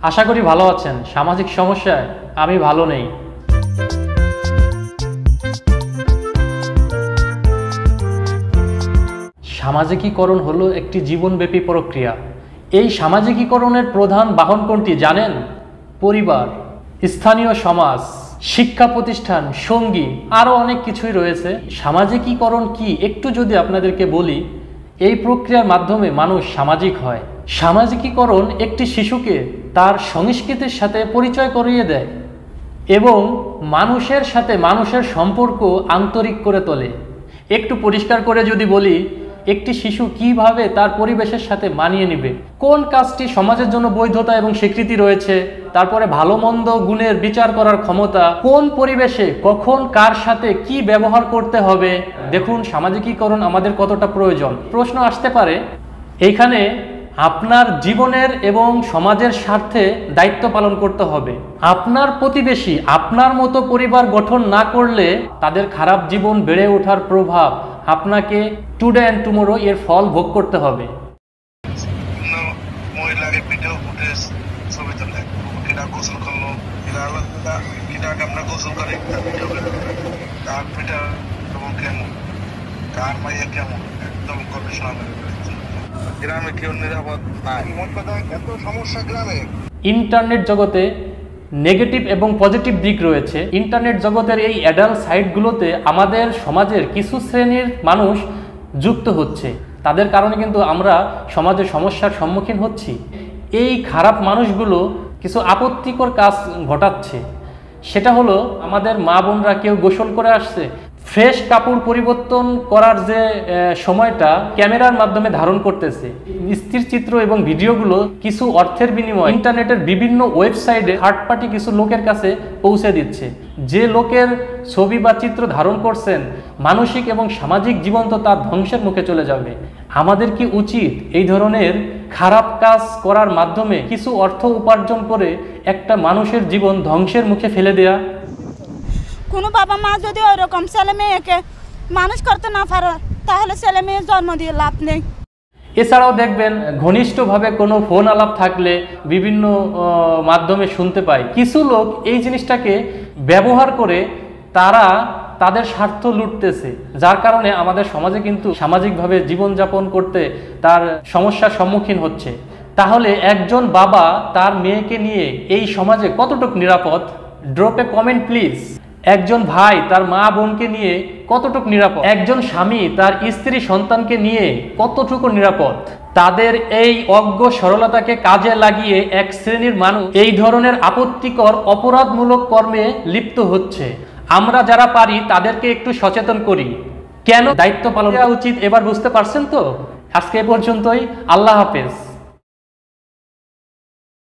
আশা করি ভালো আছেন। সামাজিক সমস্যায় আমি ভালো নেই। সামাজিকীকরণ হলো একটি জীবনব্যাপী প্রক্রিয়া। এই সামাজিকীকরণের প্রধান বাহন কোনটি জানেন? পরিবার, স্থানীয় সমাজ, শিক্ষা প্রতিষ্ঠান, সঙ্গী, আরও অনেক কিছুই রয়েছে। সামাজিকীকরণ কি একটু যদি আপনাদেরকে বলি, এই প্রক্রিয়ার মাধ্যমে মানুষ সামাজিক হয়। সামাজিকীকরণ একটি শিশুকে তার সংস্কৃতির সাথে পরিচয় করিয়ে দেয় এবং মানুষের সাথে মানুষের সম্পর্ক আন্তরিক করে তোলে। একটু পরিষ্কার করে যদি বলি, একটি শিশু কিভাবে তার পরিবেশের সাথে মানিয়ে নেবে, কোন কাজটি সমাজের জন্য বৈধতা এবং স্বীকৃতি রয়েছে, তারপরে ভালো মন্দ গুণের বিচার করার ক্ষমতা, কোন পরিবেশে কখন কার সাথে কি ব্যবহার করতে হবে। দেখুন সামাজিকীকরণ আমাদের কতটা প্রয়োজন। প্রশ্ন আসতে পারে, এইখানে আপনার জীবনের এবং সমাজের স্বার্থে দায়িত্ব পালন করতে হবে। আপনার প্রতিবেশী আপনার মতো পরিবার গঠন না করলে তাদের খারাপ জীবন বেড়ে ওঠার প্রভাব আপনাকে টুডে অ্যান্ড টুমোরো এর ফল ভোগ করতে হবে। ইন্টারনেট জগতে নেগেটিভ এবং পজিটিভ দিক রয়েছে। ইন্টারনেট জগতের এই অ্যাডাল্ট সাইটগুলোতে আমাদের সমাজের কিছু শ্রেণীর মানুষ যুক্ত হচ্ছে, তাদের কারণে কিন্তু আমরা সমাজে সমস্যার সম্মুখীন হচ্ছি। এই খারাপ মানুষগুলো কিছু আপত্তিকর কাজ ঘটাচ্ছে। সেটা হলো, আমাদের মা বোনরা কেউ গোসল করে আসছে, ফ্রেশ কাপড় পরিবর্তন করার যে সময়টা ক্যামেরার মাধ্যমে ধারণ করতেছে। স্থির চিত্র এবং ভিডিওগুলো কিছু অর্থের বিনিময়ে ইন্টারনেটের বিভিন্ন ওয়েবসাইটে থার্ড পার্টি কিছু লোকের কাছে পৌঁছে দিচ্ছে। যে লোকের ছবি বা চিত্র ধারণ করছেন, মানসিক এবং সামাজিক জীবন তো তার ধ্বংসের মুখে চলে যাবে। আমাদের কি উচিত এই ধরনের খারাপ কাজ করার মাধ্যমে কিছু অর্থ উপার্জন করে একটা মানুষের জীবন ধ্বংসের মুখে ফেলে দেয়া? কোনো বাবা মা যদি ওইরকম ছেলে মেয়েকে মানুষ করতে না পারে, তাহলে ছেলে মেয়ে জন্ম দিয়ে লাভ নেই। এছাড়াও দেখবেন, ঘনিষ্ঠভাবে কোনো ফোন আলাপ থাকলে বিভিন্ন মাধ্যমে শুনতে পাই, কিছু লোক এই জিনিসটাকে ব্যবহার করে তারা তাদের স্বার্থ লুটতেছে, যার কারণে আমাদের সমাজে কিন্তু সামাজিকভাবে জীবনযাপন করতে তার সমস্যার সম্মুখীন হচ্ছে। তাহলে একজন বাবা তার মেয়েকে নিয়ে এই সমাজে কতটুকু নিরাপদ? Drop A comment please. একজন ভাই তার মা বোনকে নিয়ে কতটুকু নিরাপদ? একজন স্বামী তার স্ত্রী সন্তানকে নিয়ে কতটুকু নিরাপদ? তাদের এই অজ্ঞ সরলতাকে কাজে লাগিয়ে এক শ্রেণীর মানুষ এই ধরনের আপত্তিকর অপরাধমূলক কর্মে লিপ্ত হচ্ছে। আমরা যারা পারি তাদেরকে একটু সচেতন করি, কেন দায়িত্ব পালন করা উচিত এবার বুঝতে পারছেন তো? আজকে এ পর্যন্তই। আল্লাহ হাফেজ।